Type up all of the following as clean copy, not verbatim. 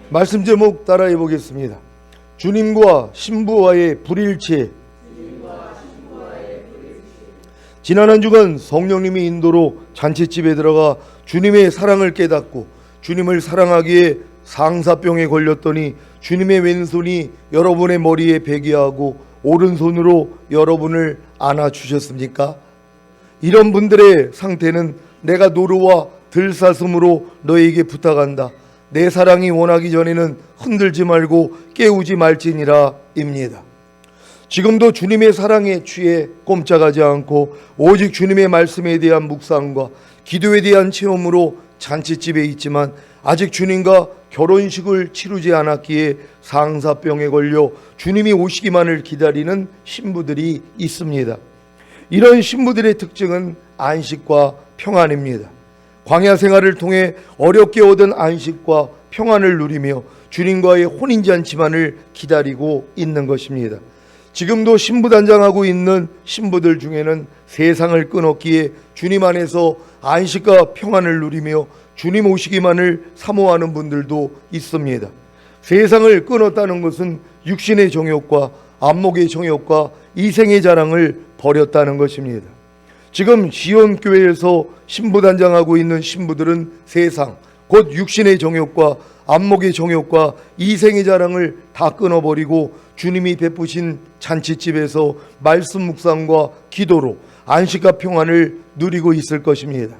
말씀 제목 따라해 보겠습니다. 주님과 신부와의 불일치. 지난 한 주간 성령님의 인도로 잔치집에 들어가 주님의 사랑을 깨닫고 주님을 사랑하기에 상사병에 걸렸더니 주님의 왼손이 여러분의 머리에 베게 하고 오른손으로 여러분을 안아주셨습니까? 이런 분들의 상태는 내가 노루와 들사슴으로 너에게 부탁한다. 내 사랑이 원하기 전에는 흔들지 말고 깨우지 말지니라 입니다. 지금도 주님의 사랑에 취해 꼼짝하지 않고 오직 주님의 말씀에 대한 묵상과 기도에 대한 체험으로 잔치집에 있지만 아직 주님과 결혼식을 치르지 않았기에 상사병에 걸려 주님이 오시기만을 기다리는 신부들이 있습니다. 이런 신부들의 특징은 안식과 평안입니다. 광야 생활을 통해 어렵게 얻은 안식과 평안을 누리며 주님과의 혼인잔치만을 기다리고 있는 것입니다. 지금도 신부단장하고 있는 신부들 중에는 세상을 끊었기에 주님 안에서 안식과 평안을 누리며 주님 오시기만을 사모하는 분들도 있습니다. 세상을 끊었다는 것은 육신의 정욕과 안목의 정욕과 이생의 자랑을 버렸다는 것입니다. 지금 시온교회에서 신부단장하고 있는 신부들은 세상, 곧 육신의 정욕과 안목의 정욕과 이생의 자랑을 다 끊어버리고 주님이 베푸신 잔치집에서 말씀 묵상과 기도로 안식과 평안을 누리고 있을 것입니다.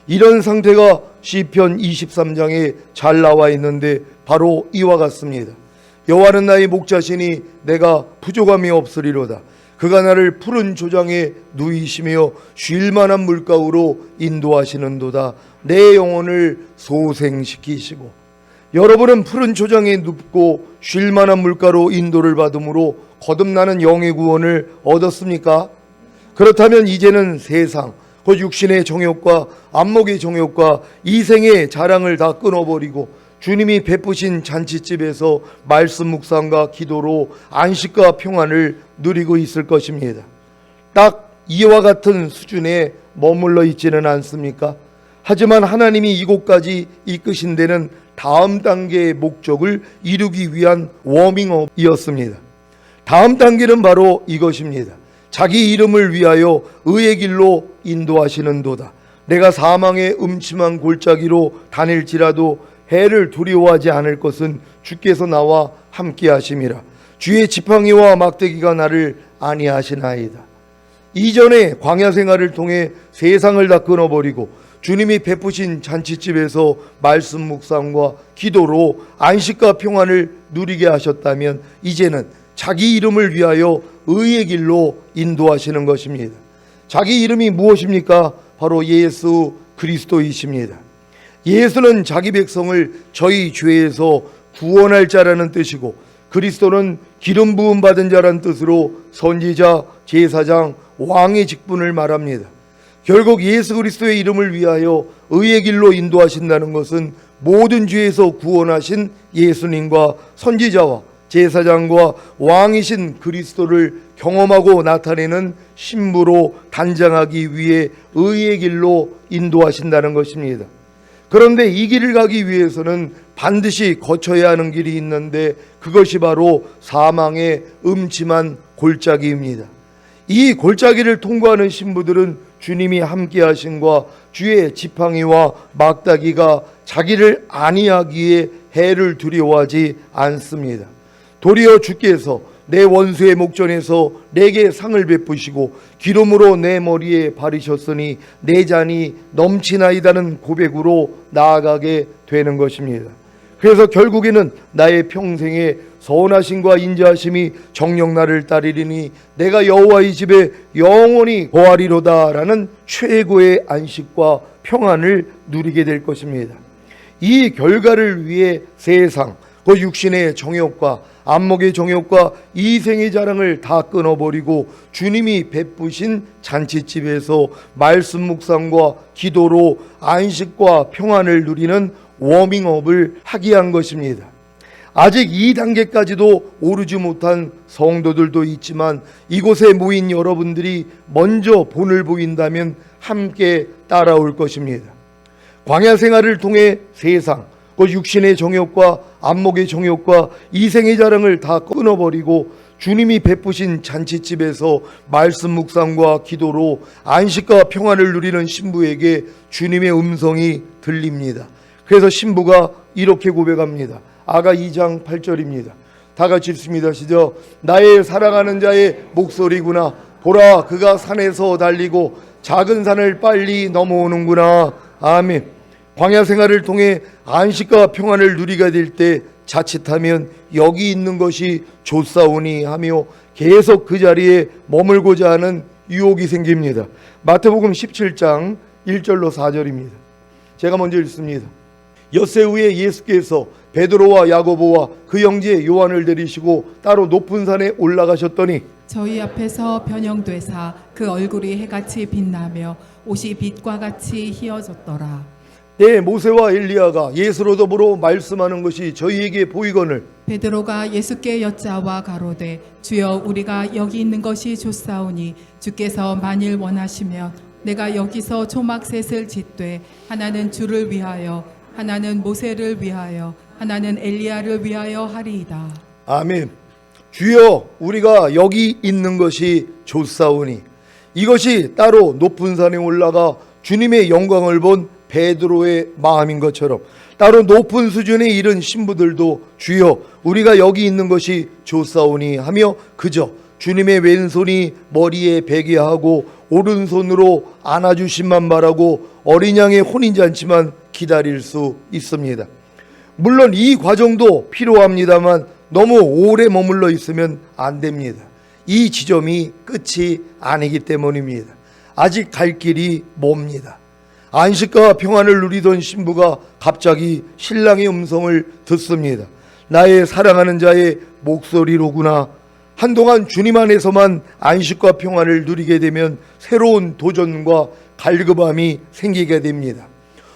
이런 상태가 시편 23장에 잘 나와 있는데 바로 이와 같습니다. 여호와는 나의 목자시니 내가 부족함이 없으리로다. 그가 나를 푸른 조장에 누이시며 쉴 만한 물가로 인도하시는도다. 내 영혼을 소생시키시고. 여러분은 푸른 조장에 눕고 쉴 만한 물가로 인도를 받음으로 거듭나는 영의 구원을 얻었습니까? 그렇다면 이제는 세상, 곧 육신의 정욕과 안목의 정욕과 이생의 자랑을 다 끊어버리고 주님이 베푸신 잔치집에서 말씀 묵상과 기도로 안식과 평안을 누리고 있을 것입니다. 딱 이와 같은 수준에 머물러 있지는 않습니까? 하지만 하나님이 이곳까지 이끄신 데는 다음 단계의 목적을 이루기 위한 워밍업이었습니다. 다음 단계는 바로 이것입니다. 자기 이름을 위하여 의의 길로 인도하시는도다. 내가 사망의 음침한 골짜기로 다닐지라도 해를 두려워하지 않을 것은 주께서 나와 함께 하심이라. 주의 지팡이와 막대기가 나를 안위하시나이다. 이전에 광야 생활을 통해 세상을 다 끊어버리고 주님이 베푸신 잔치집에서 말씀 묵상과 기도로 안식과 평안을 누리게 하셨다면 이제는 자기 이름을 위하여 의의 길로 인도하시는 것입니다. 자기 이름이 무엇입니까? 바로 예수 그리스도이십니다. 예수는 자기 백성을 저희 죄에서 구원할 자라는 뜻이고 그리스도는 기름 부음 받은 자라는 뜻으로 선지자, 제사장, 왕의 직분을 말합니다. 결국 예수 그리스도의 이름을 위하여 의의 길로 인도하신다는 것은 모든 죄에서 구원하신 예수님과 선지자와 제사장과 왕이신 그리스도를 경험하고 나타내는 신부로 단장하기 위해 의의 길로 인도하신다는 것입니다. 그런데 이 길을 가기 위해서는 반드시 거쳐야 하는 길이 있는데 그것이 바로 사망의 음침한 골짜기입니다. 이 골짜기를 통과하는 신부들은 주님이 함께 하심과 주의 지팡이와 막다기가 자기를 안위하기에 해를 두려워하지 않습니다. 도리어 주께서 내 원수의 목전에서 내게 상을 베푸시고 기름으로 내 머리에 바르셨으니 내 잔이 넘치나이다는 고백으로 나아가게 되는 것입니다. 그래서 결국에는 나의 평생의 선하심과 인자하심이 정녕 나를 따르리니 내가 여호와의 집에 영원히 거하리로다라는 최고의 안식과 평안을 누리게 될 것입니다. 이 결과를 위해 세상, 그 육신의 정욕과 안목의 정욕과 이생의 자랑을 다 끊어버리고 주님이 베푸신 잔치집에서 말씀 묵상과 기도로 안식과 평안을 누리는 워밍업을 하게 한 것입니다. 아직 이 단계까지도 오르지 못한 성도들도 있지만 이곳에 모인 여러분들이 먼저 본을 보인다면 함께 따라올 것입니다. 광야 생활을 통해 세상, 그 육신의 정욕과 안목의 정욕과 이생의 자랑을 다 끊어버리고 주님이 베푸신 잔치집에서 말씀 묵상과 기도로 안식과 평안을 누리는 신부에게 주님의 음성이 들립니다. 그래서 신부가 이렇게 고백합니다. 아가 2장 8절입니다. 다 같이 읽습니다. 시작. 나의 사랑하는 자의 목소리구나. 보라, 그가 산에서 달리고 작은 산을 빨리 넘어오는구나. 아멘. 광야 생활을 통해 안식과 평안을 누리게 될 때 자칫하면 여기 있는 것이 좋사오니 하며 계속 그 자리에 머물고자 하는 유혹이 생깁니다. 마태복음 17장 1절로 4절입니다. 제가 먼저 읽습니다. 엿새 후에 예수께서 베드로와 야고보와 그 형제 요한을 데리시고 따로 높은 산에 올라가셨더니 저희 앞에서 변형되사 그 얼굴이 해같이 빛나며 옷이 빛과 같이 희어졌더라. 모세와 엘리야가 예수로 더불어 말씀하는 것이 저희에게 보이거늘 베드로가 예수께 여짜와 가로되 주여 우리가 여기 있는 것이 좋사오니 주께서 만일 원하시면 내가 여기서 초막셋을 짓되 하나는 주를 위하여 하나는 모세를 위하여 하나는 엘리야를 위하여 하리이다. 아멘. 주여 우리가 여기 있는 것이 좋사오니 이것이 따로 높은 산에 올라가 주님의 영광을 본 베드로의 마음인 것처럼 따로 높은 수준에 이른 신부들도 주여 우리가 여기 있는 것이 좋사오니 하며 그저 주님의 왼손이 머리에 베게 하고 오른손으로 안아주심만 바라고 어린 양의 혼인잔치만 기다릴 수 있습니다. 물론 이 과정도 필요합니다만 너무 오래 머물러 있으면 안 됩니다. 이 지점이 끝이 아니기 때문입니다. 아직 갈 길이 멉니다. 안식과 평안을 누리던 신부가 갑자기 신랑의 음성을 듣습니다. 나의 사랑하는 자의 목소리로구나. 한동안 주님 안에서만 안식과 평안을 누리게 되면 새로운 도전과 갈급함이 생기게 됩니다.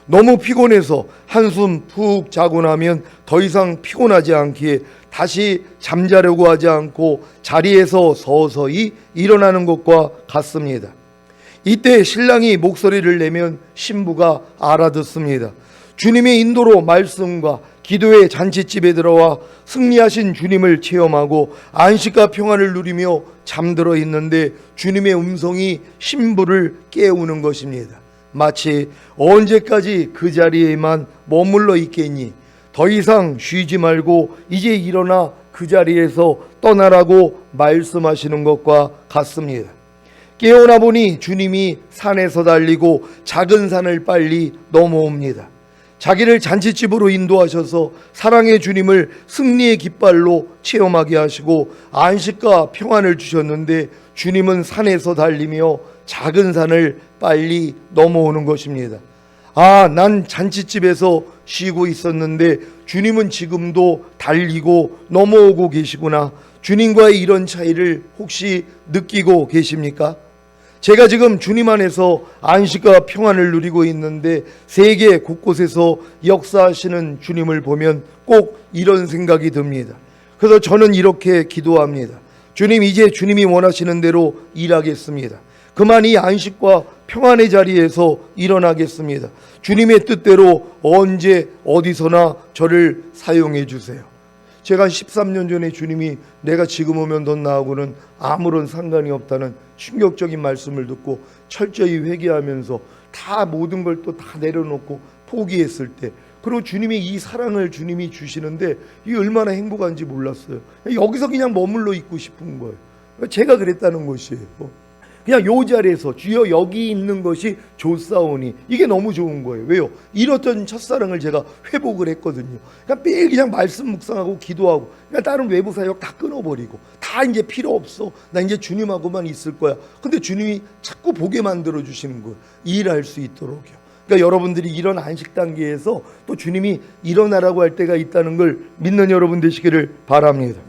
너무 피곤해서 한숨 푹 자고 나면 더 이상 피곤하지 않기에 다시 잠자려고 하지 않고 자리에서 서서히 일어나는 것과 같습니다. 이때 신랑이 목소리를 내면 신부가 알아듣습니다. 주님의 인도로 말씀과 기도의 잔치집에 들어와 승리하신 주님을 체험하고 안식과 평안을 누리며 잠들어 있는데 주님의 음성이 신부를 깨우는 것입니다. 마치 언제까지 그 자리에만 머물러 있겠니? 더 이상 쉬지 말고 이제 일어나 그 자리에서 떠나라고 말씀하시는 것과 같습니다. 깨어나 보니 주님이 산에서 달리고 작은 산을 빨리 넘어옵니다. 자기를 잔치집으로 인도하셔서 사랑의 주님을 승리의 깃발로 체험하게 하시고 안식과 평안을 주셨는데 주님은 산에서 달리며 작은 산을 빨리 넘어오는 것입니다. 아, 난 잔치집에서 쉬고 있었는데 주님은 지금도 달리고 넘어오고 계시구나. 주님과의 이런 차이를 혹시 느끼고 계십니까? 제가 지금 주님 안에서 안식과 평안을 누리고 있는데 세계 곳곳에서 역사하시는 주님을 보면 꼭 이런 생각이 듭니다. 그래서 저는 이렇게 기도합니다. 주님, 이제 주님이 원하시는 대로 일하겠습니다. 그만 이 안식과 평안의 자리에서 일어나겠습니다. 주님의 뜻대로 언제 어디서나 저를 사용해 주세요. 제가 13년 전에 주님이 내가 지금 오면 더 나하고는 아무런 상관이 없다는 충격적인 말씀을 듣고 철저히 회개하면서 다 모든 걸 또 다 내려놓고 포기했을 때, 그리고 주님이 이 사랑을 주님이 주시는데 이 얼마나 행복한지 몰랐어요. 여기서 그냥 머물러 있고 싶은 거예요. 제가 그랬다는 것이에요. 그냥 요 자리에서 주여 여기 있는 것이 좋사오니 이게 너무 좋은 거예요. 왜요? 잃었던 첫사랑을 제가 회복을 했거든요. 그냥 매일 그냥 말씀 묵상하고 기도하고 그냥 다른 외부 사역 다 끊어버리고 다 이제 필요 없어. 나 이제 주님하고만 있을 거야. 근데 주님이 자꾸 보게 만들어 주시는 거예요. 일할 수 있도록요. 그러니까 여러분들이 이런 안식 단계에서 또 주님이 일어나라고 할 때가 있다는 걸 믿는 여러분 되시기를 바랍니다.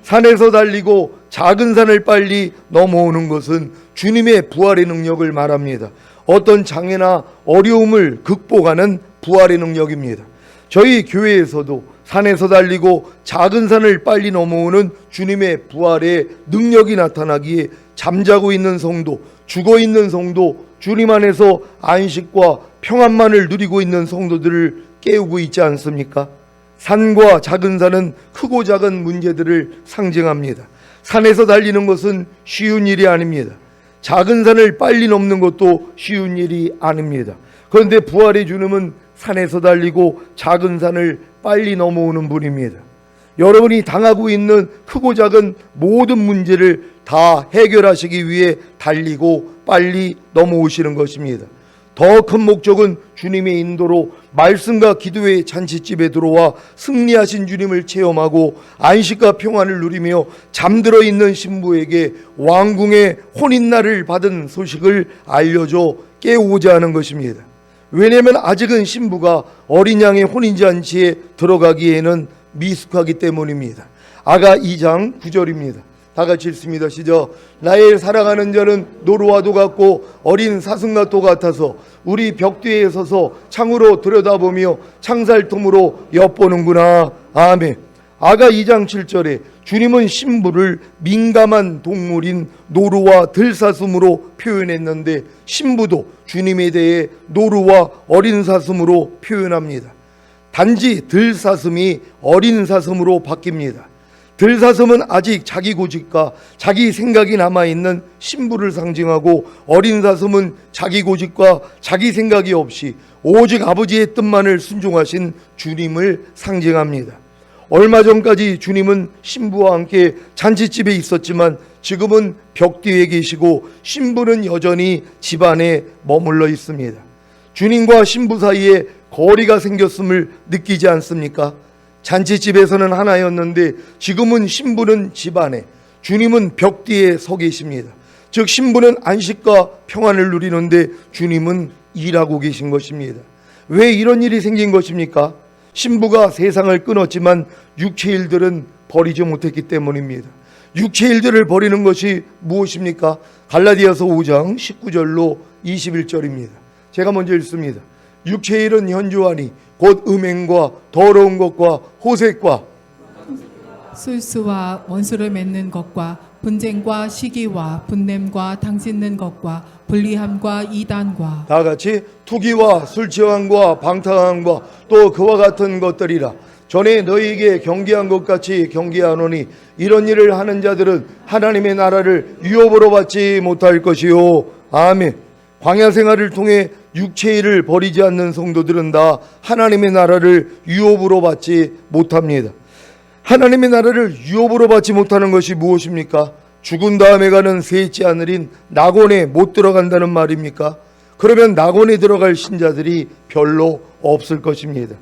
산에서 달리고 작은 산을 빨리 넘어오는 것은 주님의 부활의 능력을 말합니다. 어떤 장애나 어려움을 극복하는 부활의 능력입니다. 저희 교회에서도 산에서 달리고 작은 산을 빨리 넘어오는 주님의 부활의 능력이 나타나기에 잠자고 있는 성도, 죽어 있는 성도, 주님 안에서 안식과 평안만을 누리고 있는 성도들을 깨우고 있지 않습니까? 산과 작은 산은 크고 작은 문제들을 상징합니다. 산에서 달리는 것은 쉬운 일이 아닙니다. 작은 산을 빨리 넘는 것도 쉬운 일이 아닙니다. 그런데 부활의 주님은 산에서 달리고 작은 산을 빨리 넘어오는 분입니다. 여러분이 당하고 있는 크고 작은 모든 문제를 다 해결하시기 위해 달리고 빨리 넘어오시는 것입니다. 더 큰 목적은 주님의 인도로 말씀과 기도의 잔치집에 들어와 승리하신 주님을 체험하고 안식과 평안을 누리며 잠들어 있는 신부에게 왕궁의 혼인날을 받은 소식을 알려줘 깨우고자 하는 것입니다. 왜냐하면 아직은 신부가 어린 양의 혼인잔치에 들어가기에는 미숙하기 때문입니다. 아가 2장 9절입니다. 다 같이 읽습니다. 시작. 나의 사랑하는 자는 노루와도 같고 어린 사슴과도 같아서 우리 벽 뒤에 서서 창으로 들여다보며 창살통으로 엿보는구나. 아멘. 아가 2장 7절에 주님은 신부를 민감한 동물인 노루와 들사슴으로 표현했는데 신부도 주님에 대해 노루와 어린 사슴으로 표현합니다. 단지 들사슴이 어린 사슴으로 바뀝니다. 들사슴은 아직 자기 고집과 자기 생각이 남아있는 신부를 상징하고 어린 사슴은 자기 고집과 자기 생각이 없이 오직 아버지의 뜻만을 순종하신 주님을 상징합니다. 얼마 전까지 주님은 신부와 함께 잔치집에 있었지만 지금은 벽 뒤에 계시고 신부는 여전히 집 안에 머물러 있습니다. 주님과 신부 사이에 거리가 생겼음을 느끼지 않습니까? 잔치집에서는 하나였는데 지금은 신부는 집 안에, 주님은 벽 뒤에 서 계십니다. 즉 신부는 안식과 평안을 누리는데 주님은 일하고 계신 것입니다. 왜 이런 일이 생긴 것입니까? 신부가 세상을 끊었지만 육체 일들은 버리지 못했기 때문입니다. 육체 일들을 버리는 것이 무엇입니까? 갈라디아서 5장 19절로 21절입니다. 제가 먼저 읽습니다. 육체 일은 현저하니 곧 음행과 더러운 것과 호색과 술수와 원수를 맺는 것과 분쟁과 시기와 분냄과 당짓는 것과 불리함과 이단과 다 같이 투기와 술 취함과 방탕함과 또 그와 같은 것들이라. 전에 너희에게 경계한 것 같이 경계하노니 이런 일을 하는 자들은 하나님의 나라를 유업으로 받지 못할 것이요. 아멘. 광야 생활을 통해 육체 일을 버리지 않는 성도들은 다 하나님의 나라를 유업으로 받지 못합니다. 하나님의 나라를 유업으로 받지 못하는 것이 무엇입니까? 죽은 다음에 가는 셋째 하늘인 낙원에 못 들어간다는 말입니까? 그러면 낙원에 들어갈 신자들이 별로 없을 것입니다.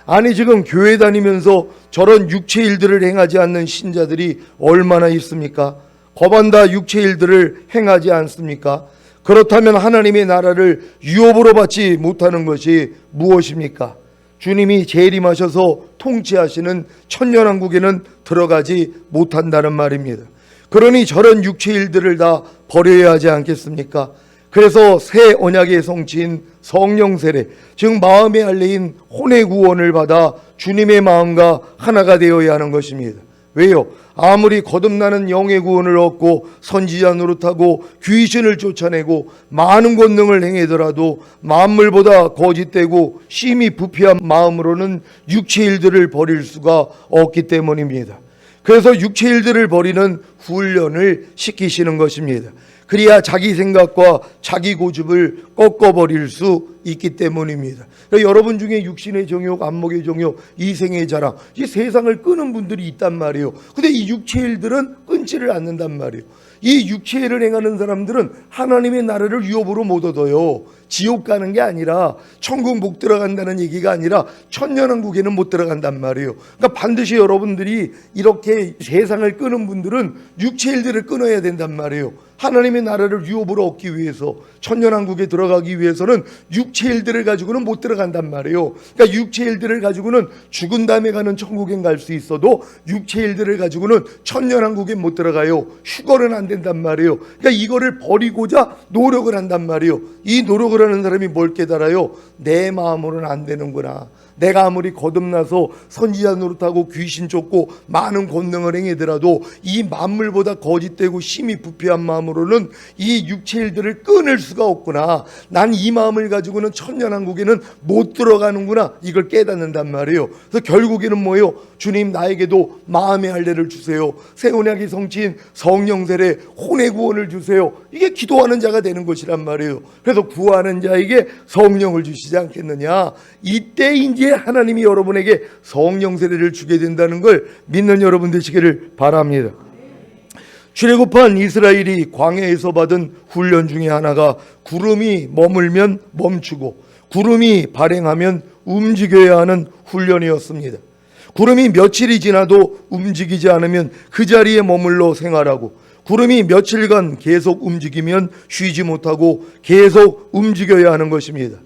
아니 지금 교회 다니면서 저런 육체 일들을 행하지 않는 신자들이 얼마나 있습니까? 거반다 육체 일들을 행하지 않습니까? 그렇다면 하나님의 나라를 유업으로 받지 못하는 것이 무엇입니까? 주님이 재림하셔서 통치하시는 천년왕국에는 들어가지 못한다는 말입니다. 그러니 저런 육체 일들을 다 버려야 하지 않겠습니까? 그래서 새 언약의 성취인 성령 세례, 즉 마음의 할례인 혼의 구원을 받아 주님의 마음과 하나가 되어야 하는 것입니다. 왜요? 아무리 거듭나는 영의 구원을 얻고 선지자 노릇하고 귀신을 쫓아내고 많은 권능을 행하더라도 만물보다 거짓되고 심히 부패한 마음으로는 육체 일들을 버릴 수가 없기 때문입니다. 그래서 육체 일들을 버리는 훈련을 시키시는 것입니다. 그래야 자기 생각과 자기 고집을 꺾어버릴 수 있기 때문입니다. 그러니까 여러분 중에 육신의 정욕, 안목의 정욕, 이생의 자랑, 이 세상을 끄는 분들이 있단 말이에요. 근데 이 육체 일들은 끊지를 않는단 말이에요. 이 육체 일을 행하는 사람들은 하나님의 나라를 유업으로 못 얻어요. 지옥 가는 게 아니라, 천국 못 들어간다는 얘기가 아니라 천년왕국에는 못 들어간단 말이에요. 그러니까 반드시 여러분들이 이렇게 세상을 끄는 분들은 육체 일들을 끊어야 된단 말이에요. 하나님의 나라를 유업으로 얻기 위해서, 천년왕국에 들어가기 위해서는 육체 일들을 가지고는 못 들어간단 말이에요. 그러니까 육체 일들을 가지고는 죽은 다음에 가는 천국엔 갈 수 있어도 육체 일들을 가지고는 천년왕국엔 못 들어가요. 휴거는 안 된단 말이에요. 그러니까 이거를 버리고자 노력을 한단 말이에요. 이 노력을 하는 사람이 뭘 깨달아요? 내 마음으로는 안 되는구나. 내가 아무리 거듭나서 선지자 노릇하고 귀신 쫓고 많은 권능을 행하더라도 이 만물보다 거짓되고 심히 부패한 마음으로는 이 육체 일들을 끊을 수가 없구나. 난 이 마음을 가지고는 천년왕국에는 못 들어가는구나. 이걸 깨닫는단 말이에요. 그래서 결국에는 뭐예요? 주님, 나에게도 마음의 할례를 주세요. 새 언약의 성취인 성령 세례 혼의 구원을 주세요. 이게 기도하는 자가 되는 것이란 말이에요. 그래서 구하는 자에게 성령을 주시지 않겠느냐. 이때 이제 하나님이 여러분에게 성령 세례를 주게 된다는 걸 믿는 여러분 되시기를 바랍니다. 출애굽한 이스라엘이 광야에서 받은 훈련 중에 하나가 구름이 머물면 멈추고 구름이 발행하면 움직여야 하는 훈련이었습니다. 구름이 며칠이 지나도 움직이지 않으면 그 자리에 머물러 생활하고, 구름이 며칠간 계속 움직이면 쉬지 못하고 계속 움직여야 하는 것입니다.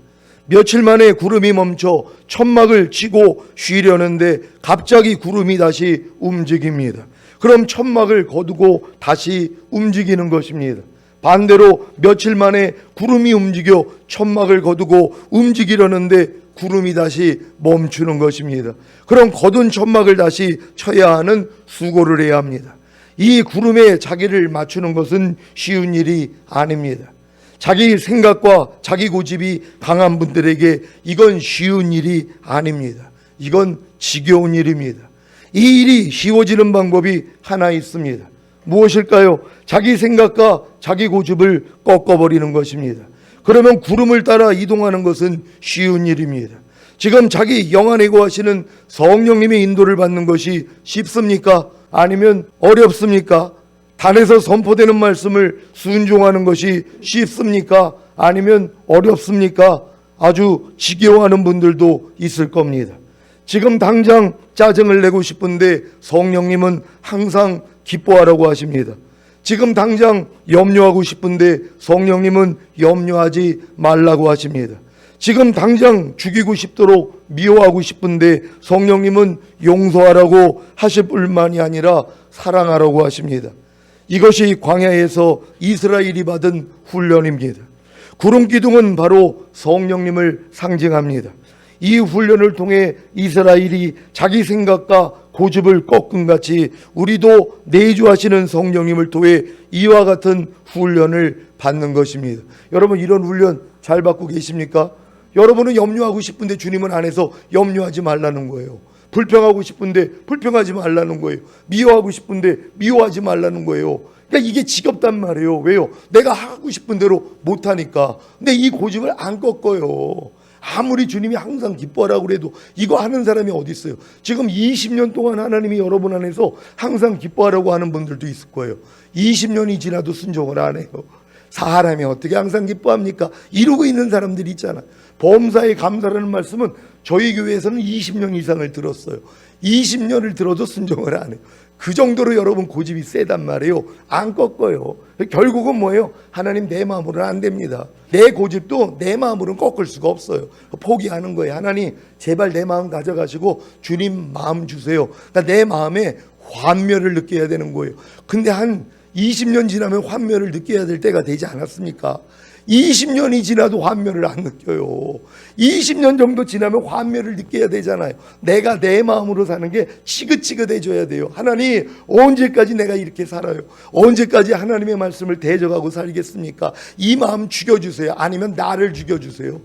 며칠 만에 구름이 멈춰 천막을 치고 쉬려는데 갑자기 구름이 다시 움직입니다. 그럼 천막을 거두고 다시 움직이는 것입니다. 반대로 며칠 만에 구름이 움직여 천막을 거두고 움직이려는데 구름이 다시 멈추는 것입니다. 그럼 거둔 천막을 다시 쳐야 하는 수고를 해야 합니다. 이 구름에 자기를 맞추는 것은 쉬운 일이 아닙니다. 자기 생각과 자기 고집이 강한 분들에게 이건 쉬운 일이 아닙니다. 이건 지겨운 일입니다. 이 일이 쉬워지는 방법이 하나 있습니다. 무엇일까요? 자기 생각과 자기 고집을 꺾어버리는 것입니다. 그러면 구름을 따라 이동하는 것은 쉬운 일입니다. 지금 자기 영 안에 거하시는 성령님의 인도를 받는 것이 쉽습니까? 아니면 어렵습니까? 단에서 선포되는 말씀을 순종하는 것이 쉽습니까? 아니면 어렵습니까? 아주 지겨워하는 분들도 있을 겁니다. 지금 당장 짜증을 내고 싶은데 성령님은 항상 기뻐하라고 하십니다. 지금 당장 염려하고 싶은데 성령님은 염려하지 말라고 하십니다. 지금 당장 죽이고 싶도록 미워하고 싶은데 성령님은 용서하라고 하실 뿐만이 아니라 사랑하라고 하십니다. 이것이 광야에서 이스라엘이 받은 훈련입니다. 구름 기둥은 바로 성령님을 상징합니다. 이 훈련을 통해 이스라엘이 자기 생각과 고집을 꺾은 같이 우리도 내주하시는 성령님을 통해 이와 같은 훈련을 받는 것입니다. 여러분, 이런 훈련 잘 받고 계십니까? 여러분은 염려하고 싶은데 주님은 안에서 염려하지 말라는 거예요. 불평하고 싶은데 불평하지 말라는 거예요. 미워하고 싶은데 미워하지 말라는 거예요. 그러니까 이게 지겹단 말이에요. 왜요? 내가 하고 싶은 대로 못하니까. 근데 이 고집을 안 꺾어요. 아무리 주님이 항상 기뻐하라고 그래도 이거 하는 사람이 어디 있어요? 지금 20년 동안 하나님이 여러분 안에서 항상 기뻐하라고 하는 분들도 있을 거예요. 20년이 지나도 순종을 안 해요. 사람이 어떻게 항상 기뻐합니까? 이러고 있는 사람들이 있잖아요. 범사에 감사라는 말씀은 저희 교회에서는 20년 이상을 들었어요. 20년을 들어도 순종을 안 해요. 그 정도로 여러분 고집이 세단 말이에요. 안 꺾어요. 결국은 뭐예요? 하나님, 내 마음으로는 안 됩니다. 내 고집도 내 마음으로는 꺾을 수가 없어요. 포기하는 거예요. 하나님, 제발 내 마음 가져가시고 주님 마음 주세요. 그러니까 내 마음에 환멸을 느껴야 되는 거예요. 근데 한 20년 지나면 환멸을 느껴야 될 때가 되지 않았습니까? 20년이 지나도 환멸을 안 느껴요. 20년 정도 지나면 환멸을 느껴야 되잖아요. 내가 내 마음으로 사는 게 지긋지긋해져야 돼요. 하나님, 언제까지 내가 이렇게 살아요? 언제까지 하나님의 말씀을 대적하고 살겠습니까? 이 마음 죽여주세요. 아니면 나를 죽여주세요.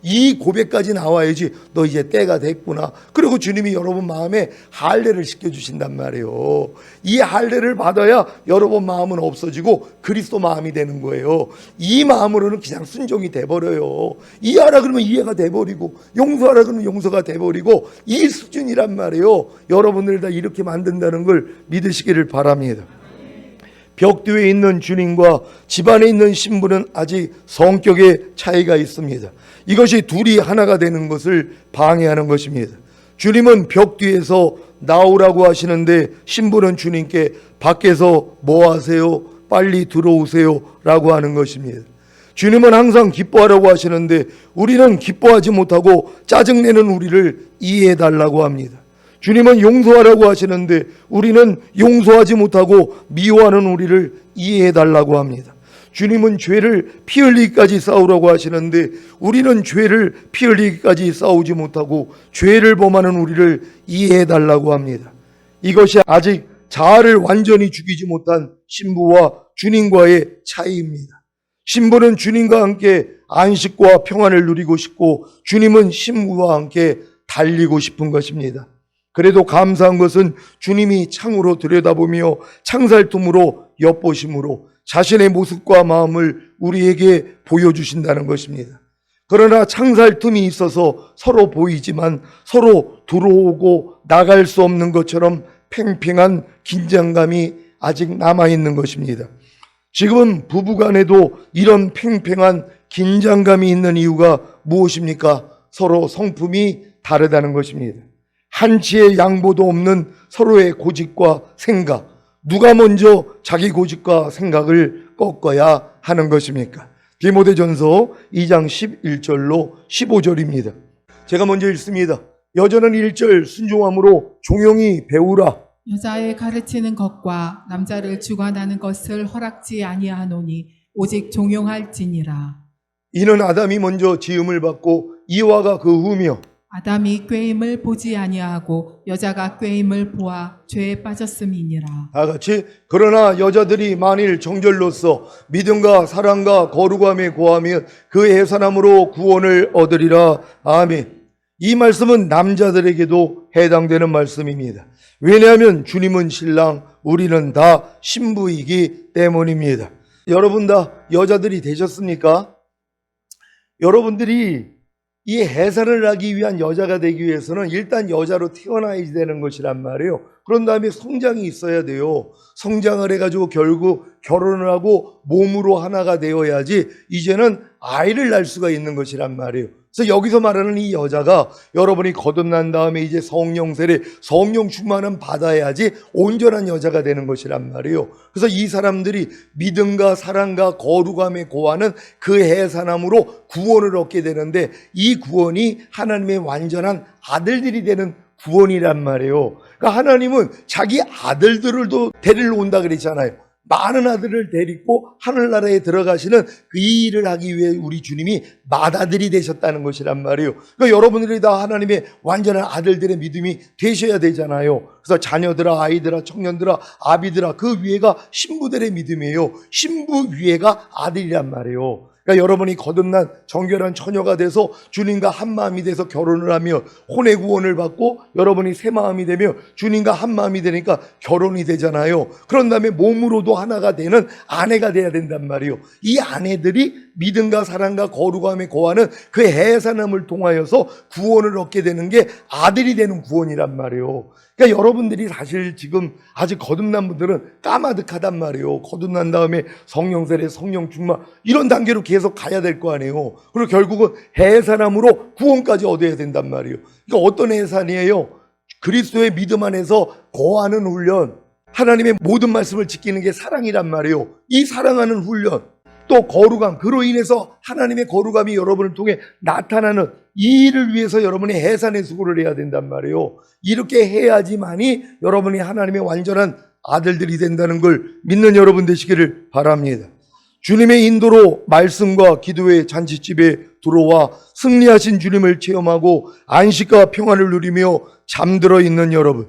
이 고백까지 나와야지 너 이제 때가 됐구나. 그리고 주님이 여러분 마음에 할례를 시켜주신단 말이에요. 이 할례를 받아야 여러분 마음은 없어지고 그리스도 마음이 되는 거예요. 이 마음으로는 그냥 순종이 돼버려요. 이해하라 그러면 이해가 돼버리고, 용서하라 그러면 용서가 돼버리고, 이 수준이란 말이에요. 여러분들 다 이렇게 만든다는 걸 믿으시기를 바랍니다. 벽뒤에 있는 주님과 집안에 있는 신부는 아직 성격의 차이가 있습니다. 이것이 둘이 하나가 되는 것을 방해하는 것입니다. 주님은 벽뒤에서 나오라고 하시는데 신부는 주님께 밖에서 뭐 하세요? 빨리 들어오세요 라고 하는 것입니다. 주님은 항상 기뻐하라고 하시는데 우리는 기뻐하지 못하고 짜증내는 우리를 이해해 달라고 합니다. 주님은 용서하라고 하시는데 우리는 용서하지 못하고 미워하는 우리를 이해해 달라고 합니다. 주님은 죄를 피 흘리기까지 싸우라고 하시는데 우리는 죄를 피 흘리기까지 싸우지 못하고 죄를 범하는 우리를 이해해 달라고 합니다. 이것이 아직 자아를 완전히 죽이지 못한 신부와 주님과의 차이입니다. 신부는 주님과 함께 안식과 평안을 누리고 싶고 주님은 신부와 함께 달리고 싶은 것입니다. 그래도 감사한 것은 주님이 창으로 들여다보며 창살tum으로 엿보심으로 자신의 모습과 마음을 우리에게 보여주신다는 것입니다. 그러나 창살tum이 있어서 서로 보이지만 서로 들어오고 나갈 수 없는 것처럼 팽팽한 긴장감이 아직 남아있는 것입니다. 지금은 부부간에도 이런 팽팽한 긴장감이 있는 이유가 무엇입니까? 서로 성품이 다르다는 것입니다. 한치의 양보도 없는 서로의 고집과 생각, 누가 먼저 자기 고집과 생각을 꺾어야 하는 것입니까? 디모데전서 2장 11절로 15절입니다. 제가 먼저 읽습니다. 여자는 1절 순종함으로 종용히 배우라. 여자의 가르치는 것과 남자를 주관하는 것을 허락지 아니하노니 오직 종용할지니라. 이는 아담이 먼저 지음을 받고 이와가 그 후며 아담이 꾀임을 보지 아니하고 여자가 꾀임을 보아 죄에 빠졌음이니라. 다 같이 그러나 여자들이 만일 정절로서 믿음과 사랑과 거룩함에 고하면 그 해산함으로 구원을 얻으리라. 아멘. 이 말씀은 남자들에게도 해당되는 말씀입니다. 왜냐하면 주님은 신랑, 우리는 다 신부이기 때문입니다. 여러분 다 여자들이 되셨습니까? 여러분들이 이 해산을 하기 위한 여자가 되기 위해서는 일단 여자로 태어나야 되는 것이란 말이에요. 그런 다음에 성장이 있어야 돼요. 성장을 해가지고 결국 결혼을 하고 몸으로 하나가 되어야지 이제는 아이를 낳을 수가 있는 것이란 말이에요. 그래서 여기서 말하는 이 여자가 여러분이 거듭난 다음에 이제 성령 세례, 성령 충만은 받아야지 온전한 여자가 되는 것이란 말이에요. 그래서 이 사람들이 믿음과 사랑과 거룩함에 고하는 그 해산함으로 구원을 얻게 되는데 이 구원이 하나님의 완전한 아들들이 되는 구원이란 말이에요. 그러니까 하나님은 자기 아들들을 데리러 온다 그랬잖아요. 많은 아들을 데리고 하늘나라에 들어가시는 그 일을 하기 위해 우리 주님이 맏아들이 되셨다는 것이란 말이에요. 그러니까 여러분들이 다 하나님의 완전한 아들들의 믿음이 되셔야 되잖아요. 그래서 자녀들아, 아이들아, 청년들아, 아비들아, 그 위에가 신부들의 믿음이에요. 신부 위에가 아들이란 말이에요. 그러니까 여러분이 거듭난 정결한 처녀가 돼서 주님과 한 마음이 돼서 결혼을 하며 혼의 구원을 받고 여러분이 새 마음이 되며 주님과 한 마음이 되니까 결혼이 되잖아요. 그런 다음에 몸으로도 하나가 되는 아내가 돼야 된단 말이에요. 이 아내들이 믿음과 사랑과 거룩함에 고하는 그 해산함을 통하여서 구원을 얻게 되는 게 아들이 되는 구원이란 말이에요. 그러니까 여러분들이 사실 지금 아직 거듭난 분들은 까마득하단 말이에요. 거듭난 다음에 성령 세례, 성령 충만 이런 단계로 계속 가야 될 거 아니에요. 그리고 결국은 해산함으로 구원까지 얻어야 된단 말이에요. 그러니까 어떤 해산이에요? 그리스도의 믿음 안에서 거하는 훈련, 하나님의 모든 말씀을 지키는 게 사랑이란 말이에요. 이 사랑하는 훈련, 또 거룩함, 그로 인해서 하나님의 거룩함이 여러분을 통해 나타나는 이 일을 위해서 여러분이 해산의 수고를 해야 된단 말이에요. 이렇게 해야지만이 여러분이 하나님의 완전한 아들들이 된다는 걸 믿는 여러분 되시기를 바랍니다. 주님의 인도로 말씀과 기도의 잔치집에 들어와 승리하신 주님을 체험하고 안식과 평안을 누리며 잠들어 있는 여러분,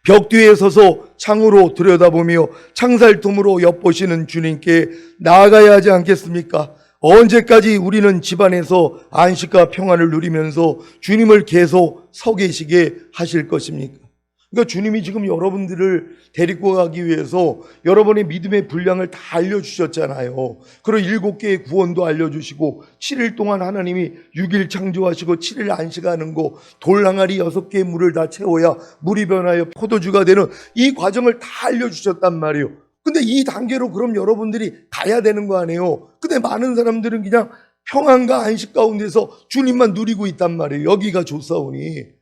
벽 뒤에 서서 창으로 들여다보며 창살tum으로 엿보시는 주님께 나아가야 하지 않겠습니까? 언제까지 우리는 집안에서 안식과 평안을 누리면서 주님을 계속 서 계시게 하실 것입니까? 그러니까 주님이 지금 여러분들을 데리고 가기 위해서 여러분의 믿음의 분량을 다 알려주셨잖아요. 그리고 7개의 구원도 알려주시고 7일 동안 하나님이 6일 창조하시고 7일 안식하는 거, 돌 항아리 6개의 물을 다 채워야 물이 변하여 포도주가 되는 이 과정을 다 알려주셨단 말이에요. 근데 이 단계로 그럼 여러분들이 가야 되는 거 아니에요. 근데 많은 사람들은 그냥 평안과 안식 가운데서 주님만 누리고 있단 말이에요. 여기가 좋사오니.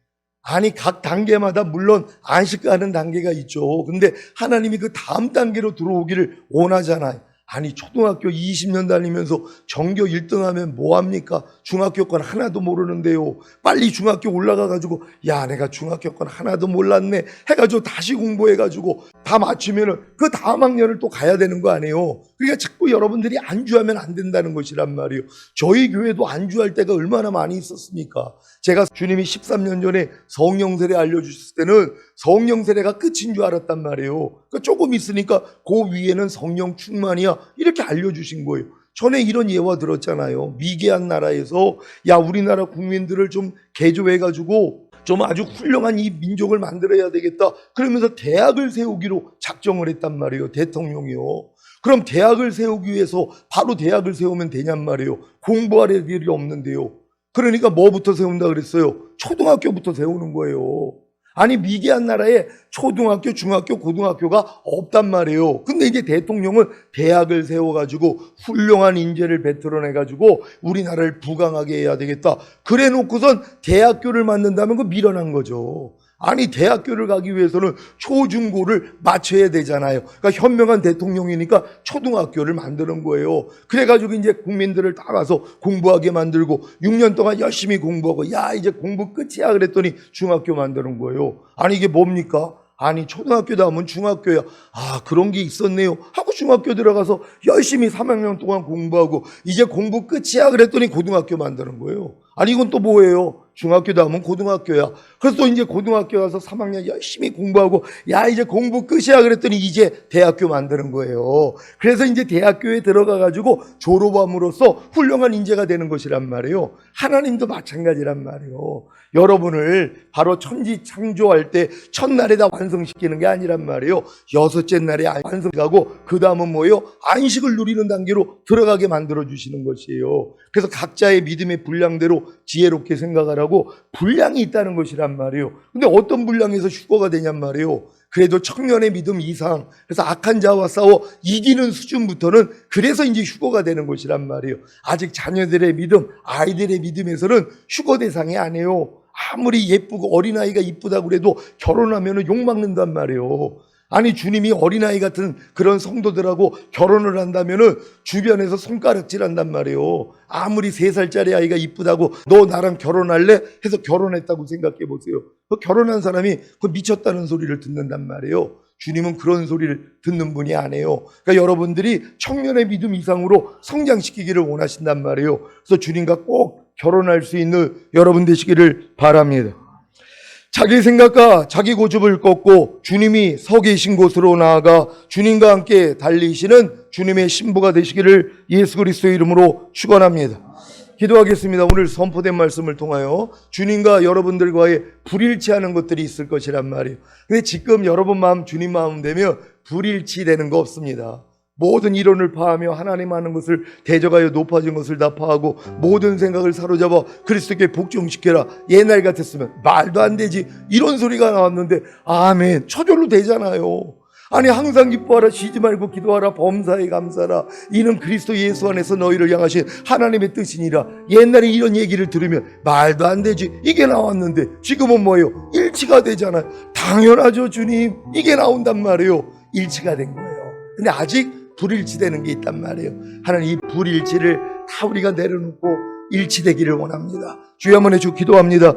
아니, 각 단계마다 물론 안식하는 단계가 있죠. 근데 하나님이 그 다음 단계로 들어오기를 원하잖아요. 아니, 초등학교 20년 다니면서 전교 1등 하면 뭐합니까? 중학교 건 하나도 모르는데요. 빨리 중학교 올라가가지고 야, 내가 중학교 건 하나도 몰랐네 해가지고 다시 공부해가지고 다 맞추면은 그 다음 학년을 또 가야 되는 거 아니에요. 그러니까 자꾸 여러분들이 안주하면 안 된다는 것이란 말이에요. 저희 교회도 안주할 때가 얼마나 많이 있었습니까? 제가 주님이 13년 전에 성령 세례 알려주셨을 때는 성령 세례가 끝인 줄 알았단 말이에요. 그러니까 조금 있으니까 그 위에는 성령 충만이야 이렇게 알려주신 거예요. 전에 이런 예화 들었잖아요. 미개한 나라에서 야 우리나라 국민들을 좀 개조해가지고 좀 아주 훌륭한 이 민족을 만들어야 되겠다. 그러면서 대학을 세우기로 작정을 했단 말이에요. 대통령이요. 그럼 대학을 세우기 위해서 바로 대학을 세우면 되냔 말이에요. 공부할 애들이 없는데요. 그러니까 뭐부터 세운다 그랬어요? 초등학교부터 세우는 거예요. 아니 미개한 나라에 초등학교, 중학교, 고등학교가 없단 말이에요. 근데 이제 대통령은 대학을 세워가지고 훌륭한 인재를 배틀어내가지고 우리나라를 부강하게 해야 되겠다. 그래 놓고선 대학교를 만든다면 그 밀어난 거죠. 아니 대학교를 가기 위해서는 초중고를 마쳐야 되잖아요. 그러니까 현명한 대통령이니까 초등학교를 만드는 거예요. 그래가지고 이제 국민들을 다 가서 공부하게 만들고 6년 동안 열심히 공부하고 야 이제 공부 끝이야 그랬더니 중학교 만드는 거예요. 아니 이게 뭡니까? 아니 초등학교다 하면 중학교야. 아 그런 게 있었네요 하고 중학교 들어가서 열심히 3학년 동안 공부하고 이제 공부 끝이야 그랬더니 고등학교 만드는 거예요. 아니 이건 또 뭐예요? 중학교다 하면 고등학교야. 그래서 또 이제 고등학교 가서 3학년 열심히 공부하고 야 이제 공부 끝이야 그랬더니 이제 대학교 만드는 거예요. 그래서 이제 대학교에 들어가 가지고 졸업함으로써 훌륭한 인재가 되는 것이란 말이에요. 하나님도 마찬가지란 말이에요. 여러분을 바로 천지 창조할 때 첫날에다 완성시키는 게 아니란 말이에요. 여섯째 날에 완성하고 그 다음은 뭐예요? 안식을 누리는 단계로 들어가게 만들어 주시는 것이에요. 그래서 각자의 믿음의 분량대로 지혜롭게 생각을 하고 분량이 있다는 것이란 말이에요. 근데 어떤 분량에서 휴거가 되냔 말이에요. 그래도 청년의 믿음 이상, 그래서 악한 자와 싸워 이기는 수준부터는 그래서 이제 휴거가 되는 것이란 말이에요. 아직 자녀들의 믿음, 아이들의 믿음에서는 휴거 대상이 아니에요. 아무리 예쁘고 어린아이가 이쁘다고 그래도 결혼하면 욕 먹는단 말이에요. 아니 주님이 어린아이 같은 그런 성도들하고 결혼을 한다면은 주변에서 손가락질 한단 말이에요. 아무리 3살짜리 아이가 이쁘다고 너 나랑 결혼할래? 해서 결혼했다고 생각해 보세요. 그 결혼한 사람이 그 미쳤다는 소리를 듣는단 말이에요. 주님은 그런 소리를 듣는 분이 아니에요. 그러니까 여러분들이 청년의 믿음 이상으로 성장시키기를 원하신단 말이에요. 그래서 주님과 꼭 결혼할 수 있는 여러분 되시기를 바랍니다. 자기 생각과 자기 고집을 꺾고 주님이 서 계신 곳으로 나아가 주님과 함께 달리시는 주님의 신부가 되시기를 예수 그리스도의 이름으로 축원합니다. 기도하겠습니다. 오늘 선포된 말씀을 통하여 주님과 여러분들과의 불일치하는 것들이 있을 것이란 말이에요. 근데 지금 여러분 마음 주님 마음 되면 불일치되는 거 없습니다. 모든 이론을 파하며 하나님 하는 것을 대적하여 높아진 것을 다 파하고 모든 생각을 사로잡아 그리스도께 복종시켜라. 옛날 같았으면 말도 안 되지 이런 소리가 나왔는데 아멘 저절로 되잖아요. 아니 항상 기뻐하라 쉬지 말고 기도하라 범사에 감사하라 이는 그리스도 예수 안에서 너희를 향하신 하나님의 뜻이니라. 옛날에 이런 얘기를 들으면 말도 안 되지 이게 나왔는데 지금은 뭐예요? 일치가 되잖아요. 당연하죠 주님 이게 나온단 말이에요. 일치가 된 거예요. 근데 아직 불일치되는 게 있단 말이에요. 하나님 이 불일치를 다 우리가 내려놓고 일치되기를 원합니다. 주여 한번 해주 기도합니다.